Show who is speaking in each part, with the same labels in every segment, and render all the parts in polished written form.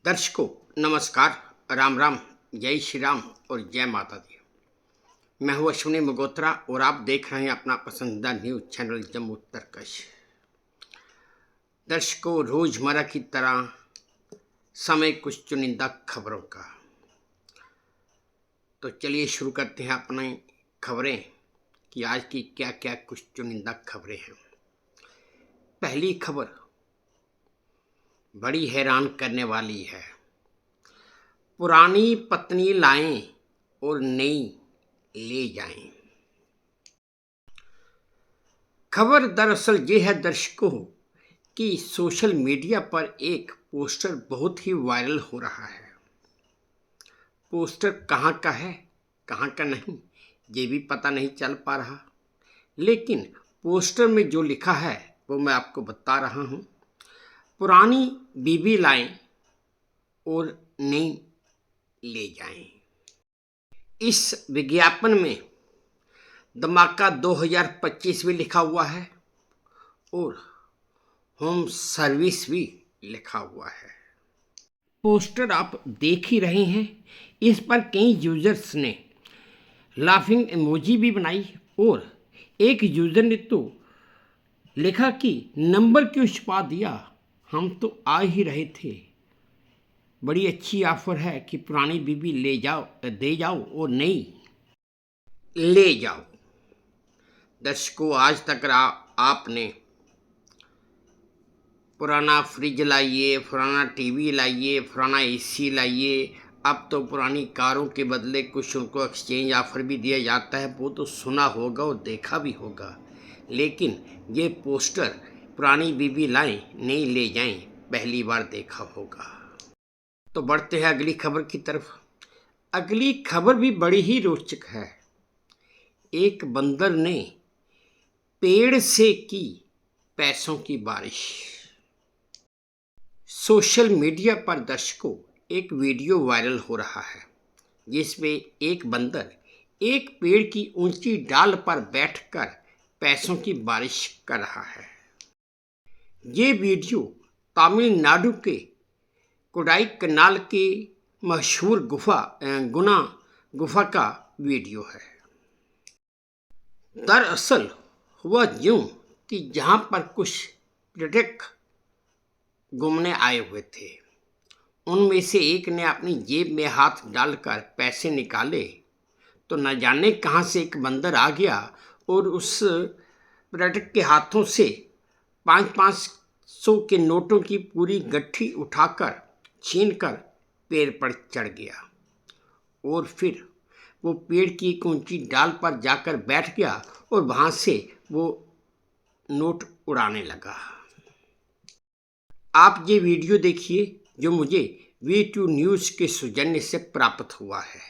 Speaker 1: दर्शकों नमस्कार, राम राम, जय श्री राम और जय माता दी। मैं हूं अश्विनी मगोत्रा और आप देख रहे हैं अपना पसंदीदा न्यूज चैनल जम्मू तरकश। दर्शकों, रोजमर्रा की तरह समय कुछ चुनिंदा खबरों का। तो चलिए शुरू करते हैं अपनी खबरें कि आज की क्या क्या कुछ चुनिंदा खबरें हैं। पहली खबर बड़ी हैरान करने वाली है। पुरानी पत्नी लाएं और नई ले जाएं। खबर दरअसल ये है दर्शकों कि सोशल मीडिया पर एक पोस्टर बहुत ही वायरल हो रहा है। पोस्टर कहाँ का है, कहाँ का नहीं, ये भी पता नहीं चल पा रहा, लेकिन पोस्टर में जो लिखा है वो मैं आपको बता रहा हूँ। पुरानी बीबी लाएं और नई ले जाएं। इस विज्ञापन में धमाका 2025 भी लिखा हुआ है और होम सर्विस भी लिखा हुआ है। पोस्टर आप देख ही रहे हैं। इस पर कई यूजर्स ने लाफिंग इमोजी भी बनाई और एक यूजर ने तो लिखा कि नंबर क्यों छुपा दिया, हम तो आ ही रहे थे। बड़ी अच्छी ऑफर है कि पुरानी बीबी ले जाओ, दे जाओ और नई ले जाओ। दर्शकों, आज तक आपने पुराना फ्रिज लाइए, पुराना टीवी लाइए, पुराना एसी लाइए, अब तो पुरानी कारों के बदले कुछ उनको एक्सचेंज ऑफर भी दिया जाता है, वो तो सुना होगा और देखा भी होगा। लेकिन ये पोस्टर पुरानी बीबी लाएं नई ले जाएं पहली बार देखा होगा। तो बढ़ते हैं अगली खबर की तरफ। अगली खबर भी बड़ी ही रोचक है। एक बंदर ने पेड़ से की पैसों की बारिश। सोशल मीडिया पर दर्शकों एक वीडियो वायरल हो रहा है जिसमें एक बंदर एक पेड़ की ऊंची डाल पर बैठकर पैसों की बारिश कर रहा है। ये वीडियो तमिलनाडु के कोडाईकनाल के मशहूर गुफा का वीडियो है। दरअसल हुआ यूं कि जहां पर कुछ पर्यटक घूमने आए हुए थे, उनमें से एक ने अपनी जेब में हाथ डालकर पैसे निकाले तो न जाने कहां से एक बंदर आ गया और उस पर्यटक के हाथों से 500 के नोटों की पूरी गट्ठी उठाकर छीनकर पेड़ पर चढ़ गया और फिर वो पेड़ की एक ऊंची डाल पर जाकर बैठ गया और वहां से वो नोट उड़ाने लगा। आप ये वीडियो देखिए जो मुझे V2 न्यूज़ के सौजन्य से प्राप्त हुआ है।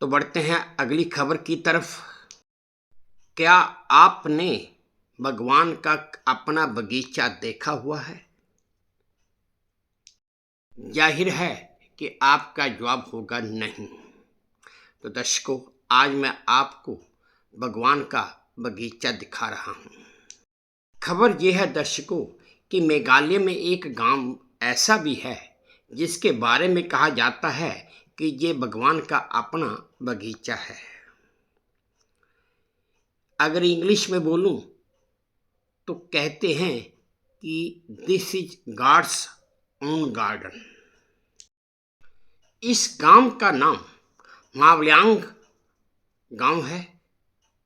Speaker 1: तो बढ़ते हैं अगली खबर की तरफ। क्या आपने भगवान का अपना बगीचा देखा हुआ है? जाहिर है कि आपका जवाब होगा नहीं। तो दर्शकों, आज मैं आपको भगवान का बगीचा दिखा रहा हूँ। खबर यह है दर्शकों कि मेघालय में एक गांव ऐसा भी है जिसके बारे में कहा जाता है कि ये भगवान का अपना बगीचा है। अगर इंग्लिश में बोलूं तो कहते हैं कि this is God's own garden. इस गांव का नाम मावल्यांग गांव है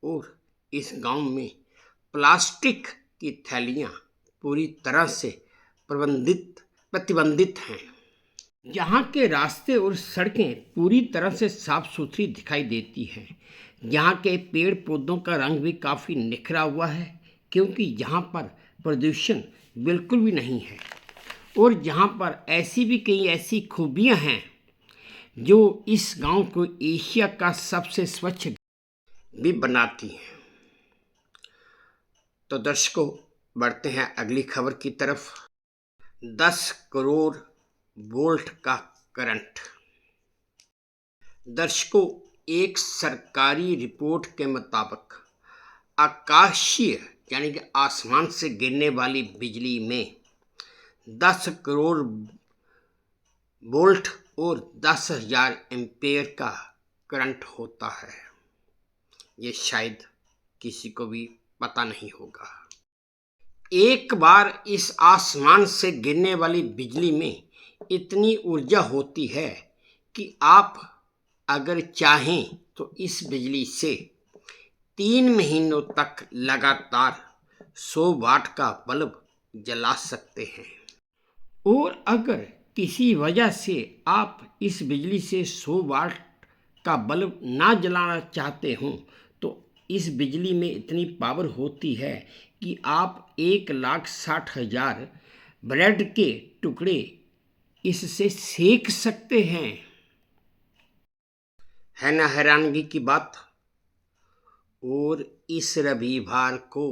Speaker 1: और इस गांव में प्लास्टिक की थैलियां पूरी तरह से प्रतिबंधित हैं। यहाँ के रास्ते और सड़कें पूरी तरह से साफ सुथरी दिखाई देती हैं। यहाँ के पेड़ पौधों का रंग भी काफ़ी निखरा हुआ है क्योंकि यहाँ पर प्रदूषण बिल्कुल भी नहीं है और जहाँ पर ऐसी भी कई ऐसी खूबियाँ हैं जो इस गांव को एशिया का सबसे स्वच्छ भी बनाती हैं। तो दर्शकों, बढ़ते हैं अगली खबर की तरफ। 10 करोड़ वोल्ट का करंट। दर्शकों, एक सरकारी रिपोर्ट के मुताबिक आकाशीय यानी कि आसमान से गिरने वाली बिजली में 10 करोड़ वोल्ट और 10,000 एम्पेयर का करंट होता है। ये शायद किसी को भी पता नहीं होगा। एक बार इस आसमान से गिरने वाली बिजली में इतनी ऊर्जा होती है कि आप अगर चाहें तो इस बिजली से 3 महीनों तक लगातार 100 वाट का बल्ब जला सकते हैं। और अगर किसी वजह से आप इस बिजली से 100 वाट का बल्ब ना जलाना चाहते हों तो इस बिजली में इतनी पावर होती है कि आप 1,60,000 ब्रेड के टुकड़े इससे सेक सकते हैं। है ना हैरानगी की बात। और इस रविवार को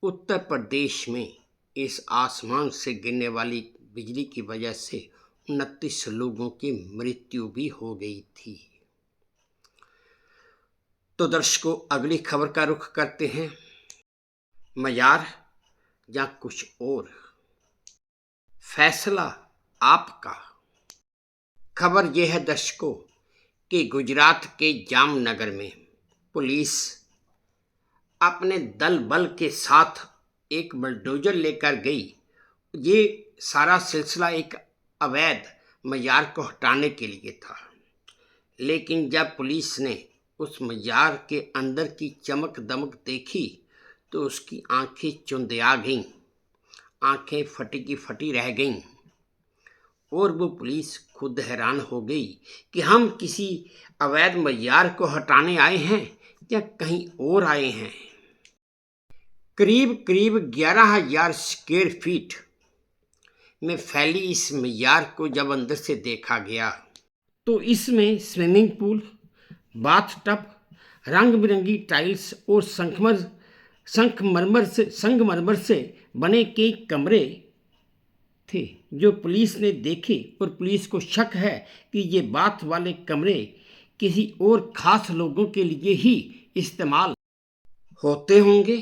Speaker 1: उत्तर प्रदेश में इस आसमान से गिरने वाली बिजली की वजह से 29 लोगों की मृत्यु भी हो गई थी। तो दर्शकों, अगली खबर का रुख करते हैं। मजार या कुछ और, फैसला आपका। खबर यह है दर्शकों कि गुजरात के जामनगर में पुलिस अपने दल बल के साथ एक बुलडोजर लेकर गई। ये सारा सिलसिला एक अवैध मजार को हटाने के लिए था। लेकिन जब पुलिस ने उस मजार के अंदर की चमक दमक देखी तो उसकी आंखें चुंधिया गईं, आंखें फटी की फटी रह गईं। और वो पुलिस खुद हैरान हो गई कि हम किसी अवैध मजार को हटाने आए हैं या कहीं और आए हैं। करीब करीब 11,000 स्क्वायर फीट में फैली इस मजार को जब अंदर से देखा गया तो इसमें स्विमिंग पूल, बाथटब, रंग बिरंगी टाइल्स और संगमरमर से बने कई कमरे थे जो पुलिस ने देखे। और पुलिस को शक है कि ये बाथ वाले कमरे किसी और खास लोगों के लिए ही इस्तेमाल होते होंगे।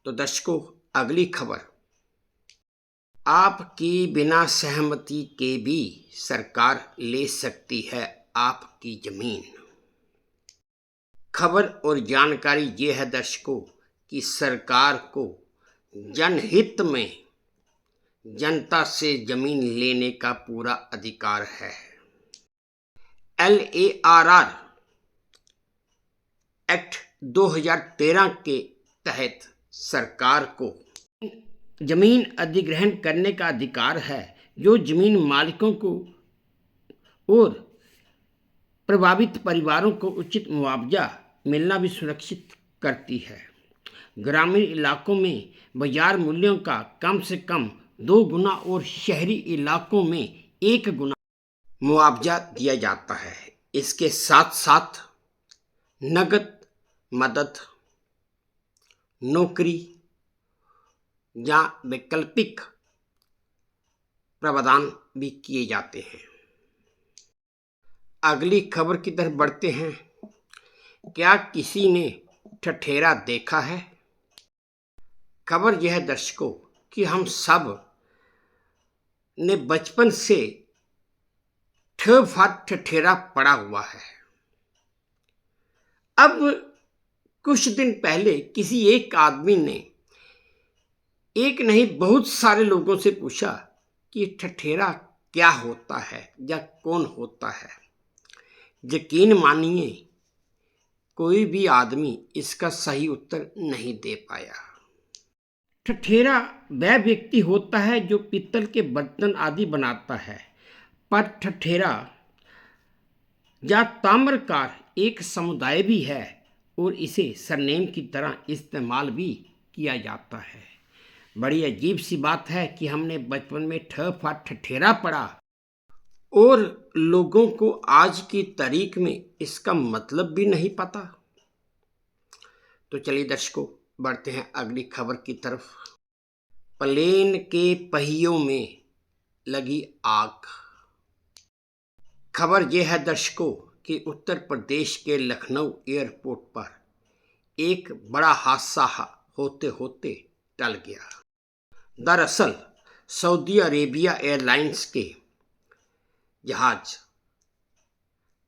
Speaker 1: तो दर्शकों, अगली खबर, आपकी बिना सहमति के भी सरकार ले सकती है आपकी जमीन। खबर और जानकारी ये है दर्शकों कि सरकार को जनहित में जनता से जमीन लेने का पूरा अधिकार है। LARR एक्ट 2013 के तहत सरकार को जमीन अधिग्रहण करने का अधिकार है, जो जमीन मालिकों को और प्रभावित परिवारों को उचित मुआवजा मिलना भी सुनिश्चित करती है। ग्रामीण इलाकों में बाजार मूल्यों का कम से कम 2 गुना और शहरी इलाकों में 1 गुना मुआवजा दिया जाता है। इसके साथ साथ नगद मदद, नौकरी या वैकल्पिक प्रावधान भी किए जाते हैं। अगली खबर की तरफ बढ़ते हैं। क्या किसी ने ठठेरा देखा है? खबर यह है दर्शकों कि हम सब ने बचपन से ठठेरा पड़ा हुआ है। अब कुछ दिन पहले किसी एक आदमी ने एक नहीं बहुत सारे लोगों से पूछा कि ठठेरा क्या होता है या कौन होता है। यकीन मानिए कोई भी आदमी इसका सही उत्तर नहीं दे पाया। ठठेरा वह व्यक्ति होता है जो पीतल के बर्तन आदि बनाता है, पर ठठेरा या ताम्रकार एक समुदाय भी है और इसे सरनेम की तरह इस्तेमाल भी किया जाता है। बड़ी अजीब सी बात है कि हमने बचपन में ठ फा ठठेरा पढ़ा और लोगों को आज की तारीख में इसका मतलब भी नहीं पता। तो चलिए दर्शकों, बढ़ते हैं अगली खबर की तरफ। प्लेन के पहियों में लगी आग। खबर यह है दर्शकों कि उत्तर प्रदेश के लखनऊ एयरपोर्ट पर एक बड़ा हादसा होते होते टल गया। दरअसल सऊदी अरेबिया एयरलाइंस के जहाज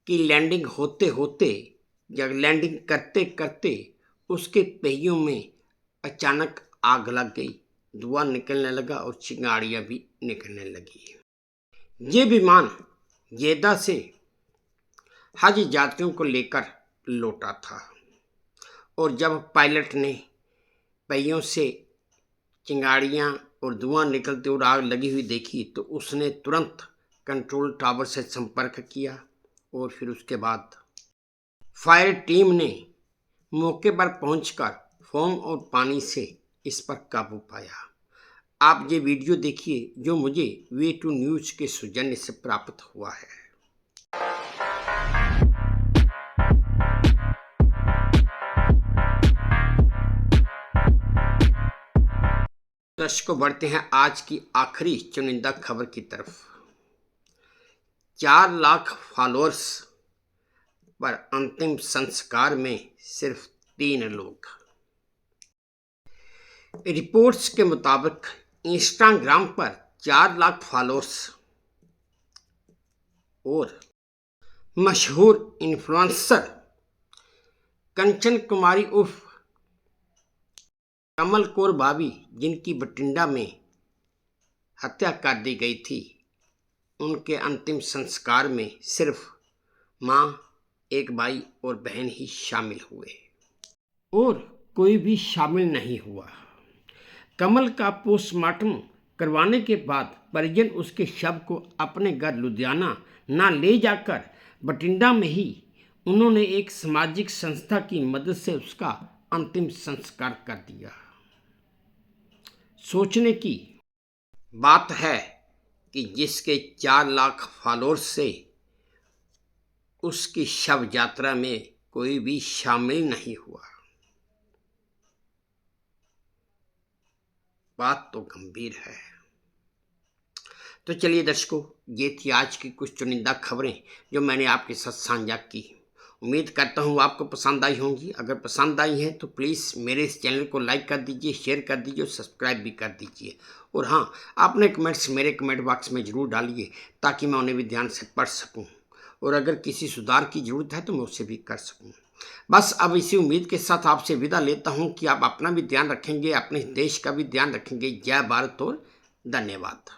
Speaker 1: की लैंडिंग होते होते या लैंडिंग करते करते उसके पहियों में अचानक आग लग गई, धुआं निकलने लगा और चिंगारियां भी निकलने लगी। ये विमान जेदा से हज यात्रियों को लेकर लौटा था और जब पायलट ने पहियों से चिंगारियां और धुआं निकलते और आग लगी हुई देखी तो उसने तुरंत कंट्रोल टावर से संपर्क किया और फिर उसके बाद फायर टीम ने मौके पर पहुंचकर फोम और पानी से इस पर काबू पाया। आप ये वीडियो देखिए जो मुझे वे2 न्यूज के सौजन्य से प्राप्त हुआ है। दर्शकों, बढ़ते हैं आज की आखिरी चुनिंदा खबर की तरफ। 4 लाख फॉलोअर्स पर अंतिम संस्कार में सिर्फ 3 लोग। रिपोर्ट्स के मुताबिक इंस्टाग्राम पर 4 लाख फॉलोअर्स और मशहूर इन्फ्लुएंसर कंचन कुमारी उर्फ कमल कौर भाभी, जिनकी बठिंडा में हत्या कर दी गई थी, उनके अंतिम संस्कार में सिर्फ माँ, एक भाई और बहन ही शामिल हुए और कोई भी शामिल नहीं हुआ। कमल का पोस्टमार्टम करवाने के बाद परिजन उसके शव को अपने घर लुधियाना ना ले जाकर बठिंडा में ही उन्होंने एक सामाजिक संस्था की मदद से उसका अंतिम संस्कार कर दिया। सोचने की बात है कि जिसके 4 लाख फॉलोअर्स से उसकी शव यात्रा में कोई भी शामिल नहीं हुआ। बात तो गंभीर है। तो चलिए दर्शकों, ये थी आज की कुछ चुनिंदा खबरें जो मैंने आपके साथ साझा की। उम्मीद करता हूँ आपको पसंद आई होंगी। अगर पसंद आई है तो प्लीज़ मेरे इस चैनल को लाइक कर दीजिए, शेयर कर दीजिए और सब्सक्राइब भी कर दीजिए। और हाँ, अपने कमेंट्स मेरे कमेंट बॉक्स में ज़रूर डालिए ताकि मैं उन्हें भी ध्यान से पढ़ सकूँ और अगर किसी सुधार की ज़रूरत है तो मैं उसे भी कर सकूँ। बस अब इसी उम्मीद के साथ आपसे विदा लेता हूँ कि आप अपना भी ध्यान रखेंगे, अपने देश का भी ध्यान रखेंगे। जय भारत और धन्यवाद।